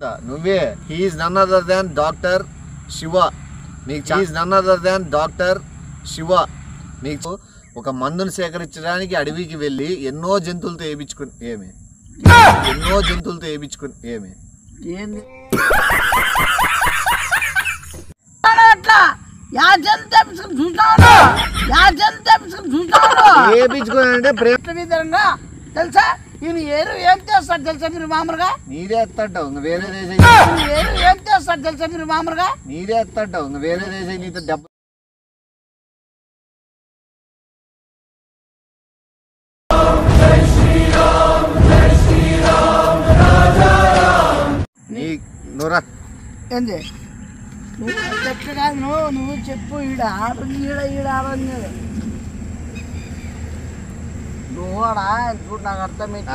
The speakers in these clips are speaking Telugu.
నువ్వే he's none other than doctor Shiva. He's none other than doctor Shiva. మీకు ఒక మందును సేకరించడానికి అడవికి వెళ్ళి ఎన్నో జంతువులతో వేయించుకుని ఏమి విధంగా తెలుసా ఈయన ఏరు ఏం చేస్తాడు తెలుసా మీరు మామూలుగా నీరే ఎత్తాడు వేరే దేశం ఏరు ఏం చేస్తాడు తెలుసా మీరు మామూలుగా నీరే ఎత్తాడు వేరే దేశం నీతో దెబ్బ నువ్వురా ఏంది నువ్వు ఎట్లా కాదు నువ్వు చెప్పు ఈడ ఆడుంది ఈడ ఆడుంది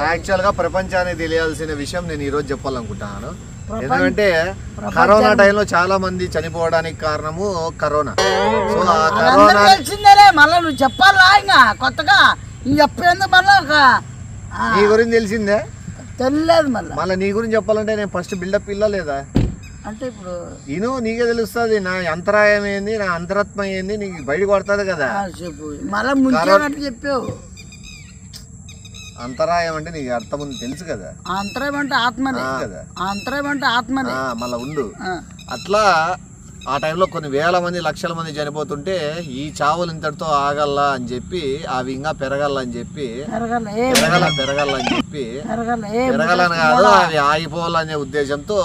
యాక్చువల్ గా ప్రపంచానికి తెలియాల్సిన విషయం నేను ఈ రోజు చెప్పాలనుకుంటున్నాను. ఎందుకంటే కరోనా టైంలో చాలా మంది చనిపోవడానికి కారణము కరోనా. సో ఆ కరోనా తెలిసిందేలే మళ్ళీ నువ్వు చెప్పాలా ఇంకా కొత్తగా చెప్పేందుకు మళ్ళీ నీ గురించి తెలిసిందే తెలియలేదు మళ్ళీ నీ గురించి చెప్పాలంటే నేను ఫస్ట్ బిల్డప్ ఇల్లలేదా అంటే ఇప్పుడు నీకే తెలుస్తుంది నా అంతరాయం ఏంది నా అంతరాత్మ ఏంది నీకు బయట కొడుతుంది కదా. చెప్పు మళ్ళీ ముందు చెప్పావు అంతరాయం అంటే నీకు అర్థం ఉంది తెలుసు కదా. అంతరాయం అంటే ఆత్మనే కదా. అంతరాయం అంటే ఆత్మనే మళ్ళా ఉండు. అట్లా ఆ టైంలో కొన్ని వేల మంది లక్షల మంది చనిపోతుంటే ఈ చావులు ఇంతటితో ఆగల్లా అని చెప్పి అవి ఇంకా పెరగాలని చెప్పి పెరగాలని కాదు అవి ఆగిపోవాలనే ఉద్దేశంతో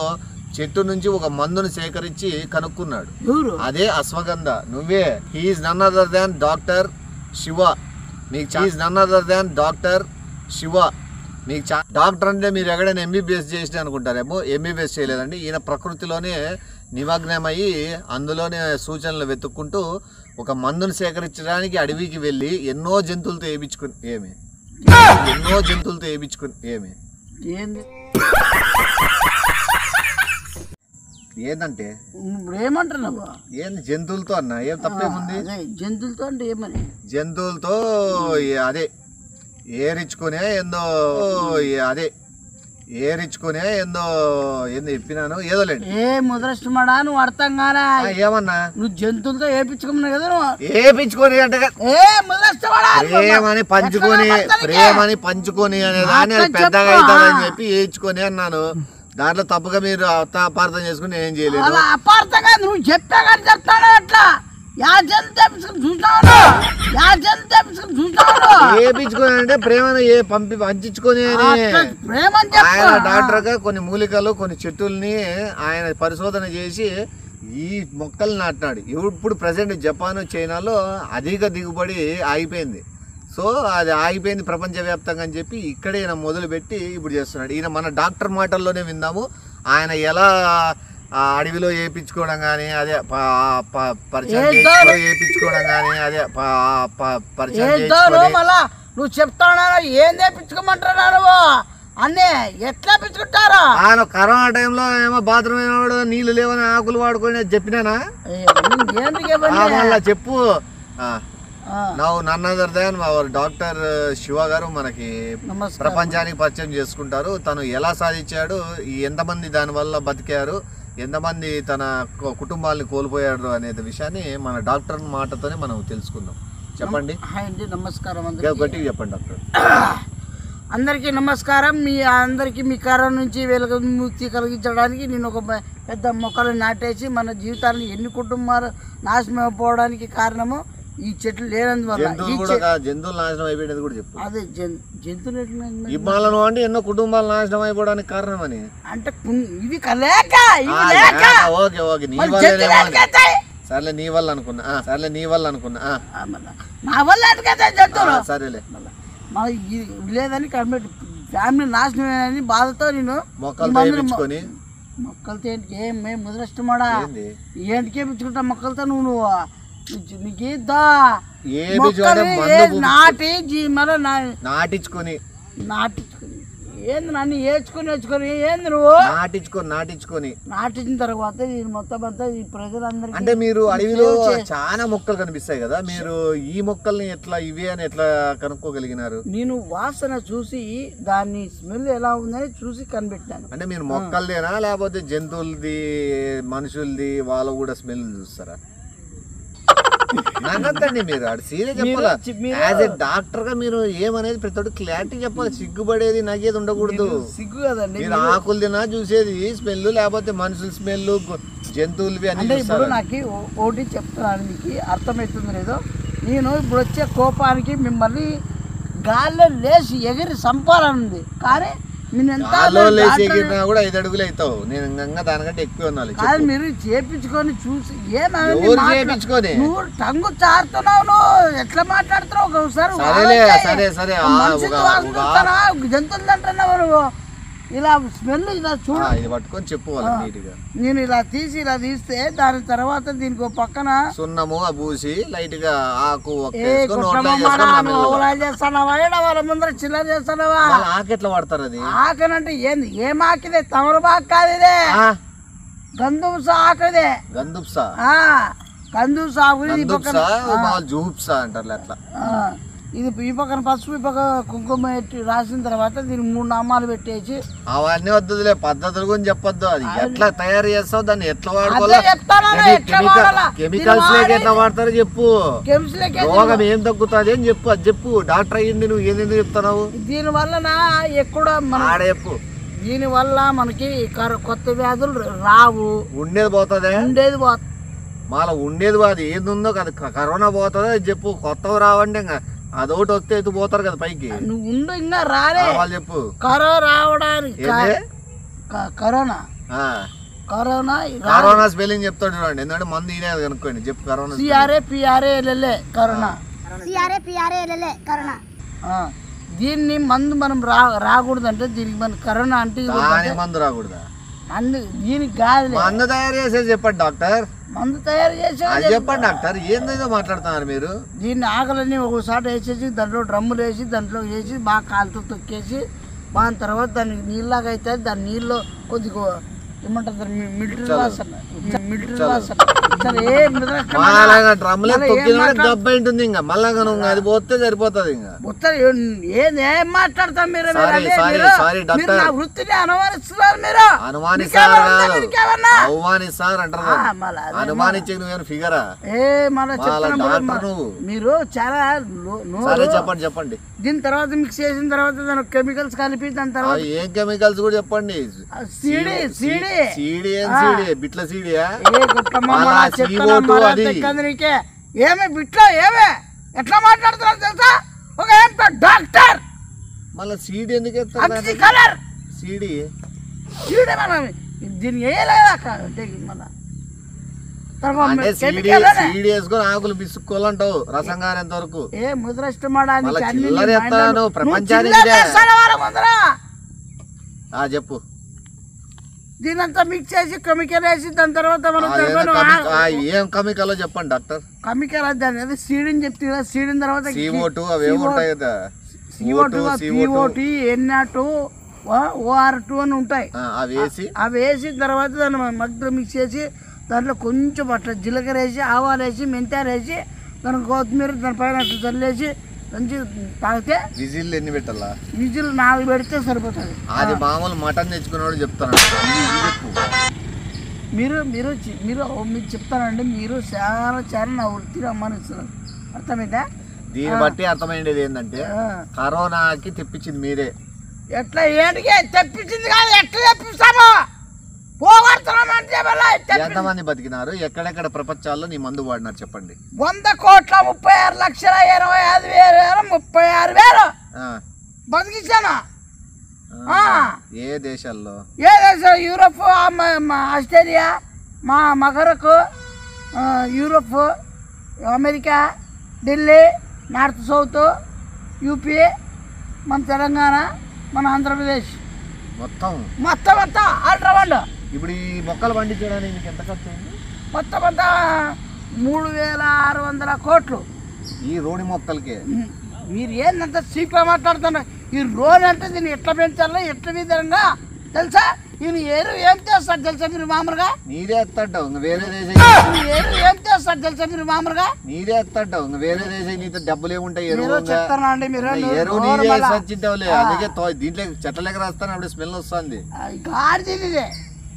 చెట్టు నుంచి ఒక మందును సేకరించి కనుక్కున్నాడు. అదే అశ్వగంధ. నువ్వే he's none other than doctor Shiva. He's none other than doctor Shiva. మీకు డాక్టర్ అంటే మీరు ఎక్కడైనా ఎంబీబీఎస్ చేసిన అనుకుంటారేమో. ఎంబీబీఎస్ చేయలేదండి. ఈయన ప్రకృతిలోనే నిమగ్నమయ్యి అందులోనే సూచనలు వెతుక్కుంటూ ఒక మందును సేకరించడానికి అడవికి వెళ్ళి ఎన్నో జంతువులతో వేయించుకుని ఏంటంటే ఏమంటున్నావు ఏంది జంతువులతో అన్న ఏం తప్పేముంది. జంతువులతో అంటే ఏమని జంతువులతో అదే ఏరించుకునే ఏందో ఏందో చెప్పినాను ఏదో లేదు. ఏ ముద్రష్టమాడా నువ్వు అర్థం కానా ఏమన్నా నువ్వు జంతువులతో ఏపించుకున్నావు కదా నువ్వు ఏపించుకొని అంటే ప్రేమని పంచుకొని అనే దాన్ని పెద్దగా అవుతుందని చెప్పి వేయించుకొని అన్నాను. దాంట్లో తప్పుగా మీరు అపార్థం చేసుకుని నేనేం చేయలేదు. అపార్థంగా నువ్వు చెప్పా కానీ చెప్తాను అట్లా ఏపించుకొని ప్రేమను పంచుకొని ఆయన డాక్టర్ గా కొన్ని మూలికలు కొన్ని చెట్టుల్ని ఆయన పరిశోధన చేసి ఈ మొక్కలు నాటినాడు. ఇప్పుడు ప్రజెంట్ జపాన్ చైనాలో అధిక దిగుబడి ఆగిపోయింది. సో అది ఆగిపోయింది ప్రపంచవ్యాప్తంగా అని చెప్పి ఇక్కడే ఈయన మొదలుపెట్టి ఇప్పుడు చేస్తున్నాడు. ఈయన మన డాక్టర్ మాటల్లోనే విందాము. ఆయన ఎలా అడవిలో వేయించుకోవడం కానీ అదే పరిచయం వేయించుకోవడం కానీ అదే పరిచయం నువ్వు చెప్తావు ఏం వేయించుకోమంటారా నువ్వు అన్నీ ఎట్లా పెంచుకుంటారా. ఆయన కరోనా టైంలో ఏమో బాత్రూమ్ అయినవాడు నీళ్లు లేవని ఆకులు వాడుకొని చెప్పినానా మళ్ళా చెప్పు. None other than our doctor Shiva garu మనకి ప్రపంచానికి పరిచయం చేసుకుంటారు. తను ఎలా సాధించాడు, ఎంతమంది దానివల్ల బతికారు, ఎంతమంది తన కుటుంబాలని కోల్పోయారు అనే విషయాన్ని మన డాక్టర్ మాటతోనే మనం తెలుసుకుందాం. చెప్పండి. నమస్కారం. గట్టిగా చెప్పండి డాక్టర్. అందరికీ నమస్కారం. అందరికీ మీ కరోనా నుంచి ముక్తి కలిగించడానికి నేను ఒక పెద్ద మొక్కలు నాటేసి మన జీవితాన్ని ఎన్ని కుటుంబాలు నాశనం అయిపోవడానికి కారణము ఈ చెట్లు లేనందువల్ల. జంతువులు నాశనం అయిపోయేది కూడా చెప్పు. అదే జంతువులు ఇవాళను అంటే ఎన్నో కుటుంబాలు నాశనం అయిపోవడానికి కారణం అని అంటే ఇవి కలేక ఓకే ఓకే సర్లే నీ వల్ల అనుకున్నా నా వల్ల జంతువులు సరేలే లేదని ఫ్యామిలీ నాశనం అని బాధతో నేను మొక్కలతో ముద్రష్టమాడా ఏంటికి వేయించుకుంటా మొక్కలతో నువ్వు నాటించుకొని ఏంది నన్ను నేర్చుకొని ఏంది నువ్వు నాటించిన తర్వాత ఇది మొత్తం అంతా ఈ ప్రజలందరికీ అంటే మీరు అడవిలో చాలా మొక్కలు కనిపిస్తాయి కదా, మీరు ఈ మొక్కల్ని ఎట్లా ఇవే అని ఎట్లా కనుక్కోగలిగినారు? నేను వాసన చూసి దాన్ని స్మెల్ ఎలా ఉందని చూసి కనిపెట్టాను. అంటే మీరు మొక్కలదేనా లేకపోతే జంతువులది మనుషులది వాళ్ళు కూడా స్మెల్ చూస్తారా? నన్నద్దండి మీరు సీరియస్ చెప్పాలా, యాజ్ ఏ డాక్టర్ గా మీరు ఏమనేది ప్రతి ఒక్కటి క్లారిటీ చెప్పాలి. సిగ్గుపడేది నగేది ఉండకూడదు. సిగ్గు కదండి, మీరు ఆకులు తినా చూసేది స్మెల్ లేకపోతే మనుషుల స్మెల్ జంతువులవి అని. ఇప్పుడు నాకు ఒకటి చెప్తున్నాను, మీకు అర్థమవుతుంది లేదో. నేను ఇప్పుడు వచ్చే కోపానికి మిమ్మల్ని గాల్లో లేచి ఎగిరి చంపాలనుంది, కానీ కూడా 5 అడుగులు అవుతావు. నేను ఇంకా దానికంటే ఎక్కువ ఉండాలి. కానీ మీరు చేపించుకొని చూసి ఏమని నువ్వు టంగు చారుతున్నావు, నువ్వు ఎట్లా మాట్లాడుతున్నావు ఒకసారి. జంతువులు అంటున్నావు నువ్వు, ఇలా స్మెల్ ఇలా చూడు, ఇది పట్టుకొని చెప్పుకోవాలి నీట్గా. నేను ఇలా తీస్తే దాని తర్వాత దీనికి ఒక పక్కన సున్నము పూసి లైట్ గా ఆకు వాళ్ళ ముందర చిల్లర చేస్తానవా? ఆకు ఎట్లా వాడతారు? అది ఆకనంటే ఏంది? ఏం ఆకిదే? తమలపాకు కాదు ఇదే, గంధుప్స ఆకుదే. గంధుప్స జూహుప్స అంటారు అట్లా. ఇది ఈ పక్కన పసుపు, ఈ పక్క కుంకుమ పెట్టి రాసిన తర్వాత దీనికి 3 నామాలు పెట్టేసి. అవన్నీ వద్దులే, పద్ధతుల గురించి చెప్పొద్దు. అది ఎట్లా తయారు చేస్తావు, దాన్ని ఎట్లా వాడుకోవాలి, కెమికల్స్ లేక ఎట్లా వాడతారో చెప్పు. రోగం ఏం తగ్గుతుంది అని చెప్పు, అది చెప్పు. డాక్టర్ అయ్యింది నువ్వు ఏంది చెప్తున్నావు? దీని వలన చెప్పు. దీని వల్ల మనకి కొత్త వ్యాధులు రావు, ఉండేది పోతుంది. మళ్ళీ ఉండేది అది ఏంది ఉందో కదా, కరోనా పోతుందో అది చెప్పు. కొత్తవి రావండి, ఇంకా అదొకటి వస్తే ఎత్తు పోతారు కదా పైకి. నువ్వు ఉండు, ఇంకా రాలే వాళ్ళు చెప్పు. కరోనా రావడానికి కరోనా స్పెల్లింగ్ చెప్తాడు చూడండి, ఎందుకంటే మందు ఈయన కనుక్కోండి. చెప్పు. Corona corona. దీన్ని మందు మనం రాకూడదంటే, దీనికి మన కరోనా అంటే మందు రాకూడదా? దీనికి కాదు, మందు తయారు చేసేది చెప్పండి డాక్టర్. మందు తయారు చేసి చెప్పండి డాక్టర్, ఏందో మాట్లాడుతున్నారు మీరు. దీన్ని ఆకలిని ఒకసారి వేసేసి దాంట్లో డ్రమ్ములు వేసి దాంట్లో వేసి బాగా కాలుతో తొక్కేసి బాగా తర్వాత దానికి నీళ్ళలాగా అయితే దాని నీళ్ళు కొద్దిగా ఏమంటారు మిలిటరీ వాసన అది పోతే సరిపోతుంది. ఏం మాట్లాడతాం మీరు? వృత్తిని అనుమానిస్తున్నారు మీరు. అవమానిస్తారు అంటారు. అనుమానించే నువ్వేం ఫిగరా? మీరు చాలా చెప్పండి. దీని తర్వాత మిక్స్ చేసిన తర్వాత దానికి కెమికల్స్ కలిపి దాని తర్వాత ఏం కెమికల్స్ కూడా చెప్పండి. బిట్ల సీడియా? ఏమే బిట్లో ఏమే ఎట్లా మాట్లాడుతున్నారు తెలుసా? ఒక డాక్టర్ మళ్ళీ సీడీ ఎందుకు కలర్ సీడీ దీన్ని వేయలేదా? ఆకులు పిసుక్కోవాలంటావు రసం గారేంత వరకు. ఏ ముద్రష్టమాడానికి చెప్పు. దీనంతా మిక్స్ చేసి కెమికల్ వేసి దాని తర్వాత ఏం కెమికల్ చెప్పండి డాక్టర్. కెమికల్ అది సీడిని చెప్తే కదా, సీడిన తర్వాత CO2 అవే ఉంటాయి కదా, CO2 NO2 OR2 అని ఉంటాయి. అవి వేసిన తర్వాత దాన్ని మధ్యలో మిక్స్ చేసి దాంట్లో కొంచెం అట్లా జీలకర్ర వేసి ఆవాలు వేసి మెంతాలు వేసి దానికి కొత్తిమీర దానిపైన అట్లా చల్లేసి మంచి తాగితే. విజిల్ ఎన్ని పెట్టాలా? విజిల్ 4 పెడితే సరిపోతుంది. అది మామూలు మటన్ తెచ్చుకున్నాడు చెప్తాను. మీరు మీరు మీరు మీకు చెప్తానండి, మీరు చాలా నా వృత్తిని అమ్మానిస్తున్నారు. అర్థమైందా? దీన్ని బట్టి అర్థమైంది ఏంటంటే కరోనాకి తెప్పించింది మీరే. ఎట్లా ఏంటికి తెప్పించింది కాదు, ఎట్లా తెప్పిస్తాము? ఎంతమంది బతికినారు? ఎక్కడెక్కడ ప్రపంచాల్లో నీ మందు వాడినారు చెప్పండి. 100,36,85,36,000 బతికించాను. ఏ దేశాల్లో? యూరోప్, ఆస్ట్రేలియా, మగరకు, Europe, America, Delhi, north south, UP, మన తెలంగాణ, మన ఆంధ్రప్రదేశ్, మొత్తం అంతా ఆల్రౌండ్. ఇప్పుడు ఈ మొక్కలు పండించడానికి మీకు ఎంత ఖర్చు అయింది? మొత్తం అంతా 3,600 కోట్లు ఈ రోడ్డు మొక్కలకి. మీరు ఏంటంత చీప్గా మాట్లాడుతున్నారు? ఈ రోడ్ అంటే దీన్ని ఎట్లా పెంచాలో ఎట్లా విధంగా తెలుసా? ఈయన ఏం చేస్తారు తెలుసా మీరు మామూలుగా? నీదే ఎత్తంటావు ఇంకా వేరే దేశం. ఏం చేస్తారు తెలుసా మీరు మామూలుగా? నీదే ఎత్తంటావు ఇంకా వేరే దేశం. నీతో డబ్బులు ఏముంటాయి? చెప్తాను అండి మీరు ఎరువు నీదే వచ్చింటావులే. అందుకే దీంట్లో చెట్లకి రాస్తాను అప్పుడు స్మెల్ వస్తుంది.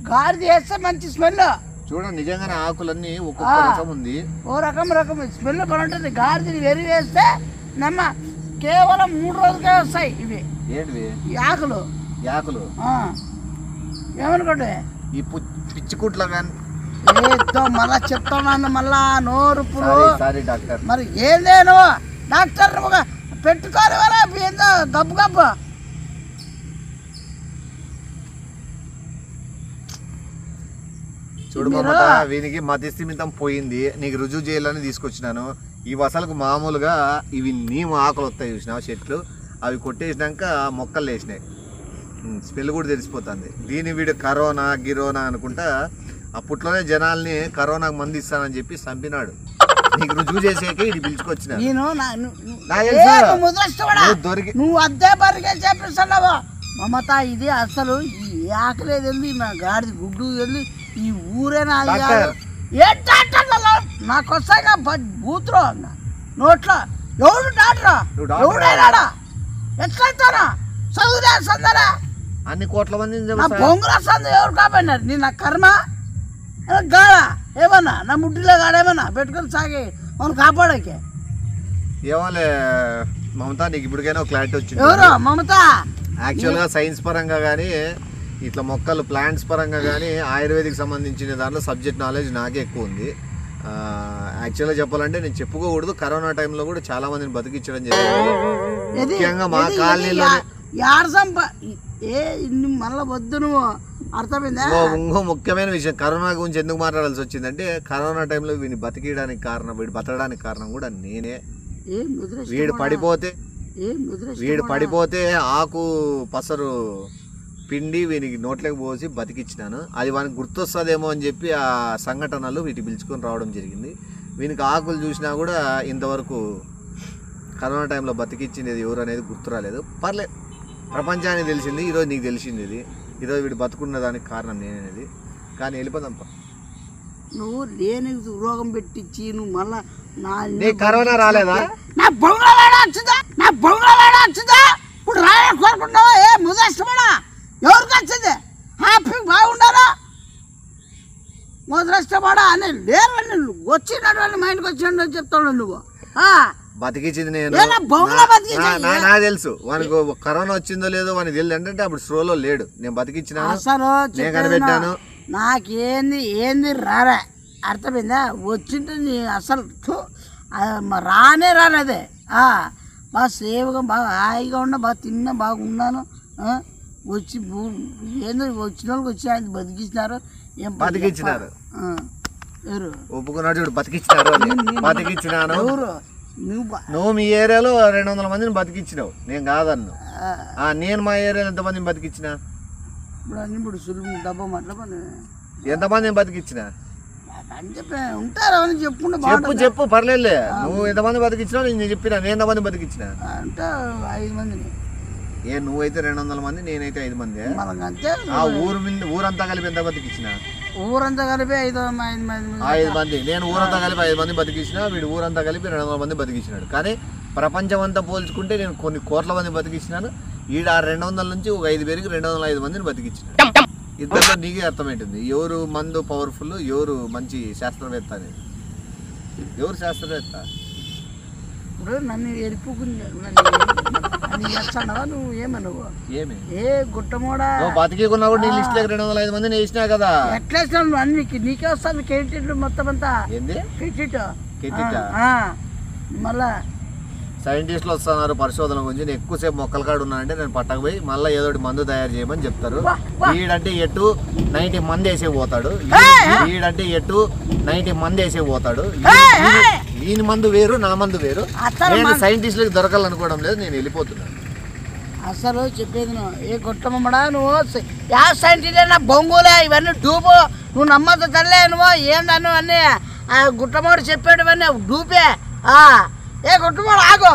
గాడిది వేస్తే మంచి స్మెల్. చూడండి నిజంగానే ఆకులన్నీ ఒక్కొక్క రకం ఉంది. ఓ రకం స్మెల్ కూడా ఉంటుంది. గాడిదని వెరి వేస్తే నమ్మ కేవలం 3 రోజులకే వస్తాయి ఇవి. ఏంటివి? ఆకులు ఏమనుకోండి ఈ పిచ్చి కుట్ల కానీ ఏదో మళ్ళా చెప్తాను మళ్ళా నోరు సారీ డాక్టర్. మరి ఏం లేను డాక్టర్ పెట్టుకోవాలి వాళ్ళ ఏందో గబ్బు చూడు మమత, వీనికి మతి స్థిమితం పోయింది. నీకు రుజువు చేయాలని తీసుకొచ్చినాను. ఈ వసలకు మామూలుగా ఇవి నీము ఆకులు వస్తాయి చూసినావు చెట్లు, అవి కొట్టేసినాక మొక్కలు వేసినాయి. స్మెల్ కూడా తెలిసిపోతుంది. దీని వీడు కరోనా గిరోనా అనుకుంటా అప్పట్లోనే జనాల్ని కరోనాకు మంది ఇస్తానని చెప్పి చంపినాడు. నీకు రుజువు చేసేకి ఇది పిలుచుకొచ్చిన. నువ్వు అద్దే బరిగే చెప్పిస్తున్నావా మమత? ఇది అసలు ఈ ఆకలేదు వెళ్ళి నా గాడిది గుడ్డు వెళ్ళి ఈ ఊరేనా నాకు వస్తాయిగా బూతులో నోట్లో. ఎవడు డాక్టరా? ఎవడైనా ఎట్లయితారా? చదువులే సందరా అన్ని కోట్ల మంది బొంగుల సంద ఎవరు కాపాడినారు? నీ నా కర్మ గాడ ఏమన్నా నా ముడ్డిలో గాడేమన్నా పెట్టుకొని సాగి మనం కాపాడకే. ఏమోలే మమత, నీకు ఇప్పటికైనా క్లారిటీ వచ్చింది. ఎవరు మమత? యాక్చువల్గా సైన్స్ పరంగా కానీ ఇట్లా మొక్కలు ప్లాంట్స్ పరంగా కానీ ఆయుర్వేదిక్ సంబంధించిన దాంట్లో సబ్జెక్ట్ నాలెడ్జ్ నాకే ఎక్కువ ఉంది. యాక్చువల్గా చెప్పాలంటే నేను చెప్పుకోకూడదు, కరోనా టైంలో కూడా చాలా మందిని బతికించడం జరిగింది. ముఖ్యంగా మా కాలనీలో మళ్ళీ వద్దు నువ్వు అర్థమైందా? ఇంకో ముఖ్యమైన విషయం, కరోనా గురించి ఎందుకు మాట్లాడాల్సి వచ్చిందంటే కరోనా టైంలో వీడిని బతికియడానికి కారణం, వీడు బతకడానికి కారణం కూడా నేనే. వీడు పడిపోతే ఆకు పసరు పిండి వీనికి నోట్లోకి పోసి బతికిచ్చినాను. అది వానికి గుర్తొస్తుందేమో అని చెప్పి ఆ సంఘటనలు వీటి పిలుచుకొని రావడం జరిగింది. వీనికి ఆకులు చూసినా కూడా ఇంతవరకు కరోనా టైంలో బతికిచ్చింది ఎవరు అనేది గుర్తు రాలేదు. పర్లేదు, ప్రపంచానికి తెలిసింది. ఈరోజు నీకు తెలిసింది ఇది. ఈరోజు వీడు బతుకున్న దానికి కారణం నేనేది. కానీ వెళ్ళిపోదాంపా. నువ్వు లేని రోగం పెట్టించి నువ్వు మళ్ళా నీకు కరోనా రాలేదా? నా బొంగుల వచ్చిందా? ఇప్పుడు రాయని కోరుకుంటున్నావా? ఏ ముదష్టమడా ఎవరికి వచ్చింది? హ్యాపీ బాగుండాలా ముదష్టమడా అని లేవని వచ్చినటువంటి మా ఇంటికి వచ్చిన చెప్తాను. నువ్వు బతికించింది నేను. నాకు తెలుసు వానికి కరోనా వచ్చిందో లేదో వానికి తెలియదు. అంటే అప్పుడు స్లోలో లేడు. నేను బతికించినాను, నేను కనిపెట్టాను. నాకేంది రారా అర్థమైందా? వచ్చింటే నీ అసలు రానేదే. బాగా సేఫ్గా బాగా హాయిగా ఉన్నా, బాగా తిన్నా, బాగున్నాను. వచ్చి ఏందో వచ్చిన వాళ్ళకి వచ్చి ఆయన బతికించినారు. ఏం బతికించినారు? ఎవరు ఒప్పుకున్నాడు చూడు, బతికించినాను. ఎవరు? నువ్వు మీ ఏరియాలో 200 మందిని బతికించినావు, నేను కాదన్ను. నేను మా ఏరియాలో ఎంతమందిని బతికించిన? ఇప్పుడు సులువు డబ్బా మాట్లాడ ఎంతమందిని బతికించిన అని చెప్పి ఉంటారు అని చెప్పుకుంటే చెప్పు పర్లేదులే. నువ్వు ఎంతమంది బతికించినావు నేను చెప్పినా. నేను ఎంతమంది బతికించిన అంటే 5 మందిని. నువ్వైతే 200 మంది, నేనైతే 5 మంది. అంతే. ఆ ఊరంతా కలిపి ఎంత బతికించిన? ఊరంతా కలిపి 5 మంది. నేను ఊరంతా కలిపి 5 మంది బతికించిన. వీడు ఊరంతా కలిపి 200 మంది బతికించినాడు. కానీ ప్రపంచం అంతా పోల్చుకుంటే నేను కొన్ని కోట్ల మంది బతికించినాను. ఈడ 200 నుంచి ఒక 5 పేరుకి 205 మందిని బతికించినాడు. ఇద్దరిలో నీకే అర్థమవుతుంది ఎవరు మందు పవర్ఫుల్, ఎవరు మంచి శాస్త్రవేత్త అనేది. ఎవరు శాస్త్రవేత్త? ఇప్పుడు నన్ను ఎరుపుకున్నావా నువ్వు? ఏమన్నావు? ఏ గుట్టమోడా బతికికున్నా కూడా నీ లిస్ట్ లో 205 మందిని వేసినా కదా. ఎట్లా వేసినావు? అన్నికి నీకే వస్తాను క్రెడిట్ మొత్తం అంతా. ఏంది క్రెడిట్? మళ్ళా సైంటిస్టులు వస్తున్నారు పరిశోధన గురించి. నేను ఎక్కువసేపు మొక్కల కాడు ఉన్నానంటే నేను పట్టకపోయి మళ్ళీ ఏదో మందు తయారు చేయమని చెప్తారు. వీడంటే ఎటు 90 మంది వేసే పోతాడు. వీడంటే ఎటు 90 మంది వేసే పోతాడు. వీని మందు వేరు, నా మందు వేరు. నేను సైంటిస్టులకు దొరకాలనుకోవడం లేదు, నేను వెళ్ళిపోతున్నాను. అసలు చెప్పేది ఏ గుట్టమ్మడా నువ్వు యా సైంటిస్ట్ బొంగులే ఇవన్నీ డూబు. నువ్వు నమ్మద్దు తల్లే. నువ్వు ఏందన్ను అన్నీ గుట్టమ్మడు చెప్పేటివన్నీ డూపే. ఏ గుట్టమ్మడు ఆగో.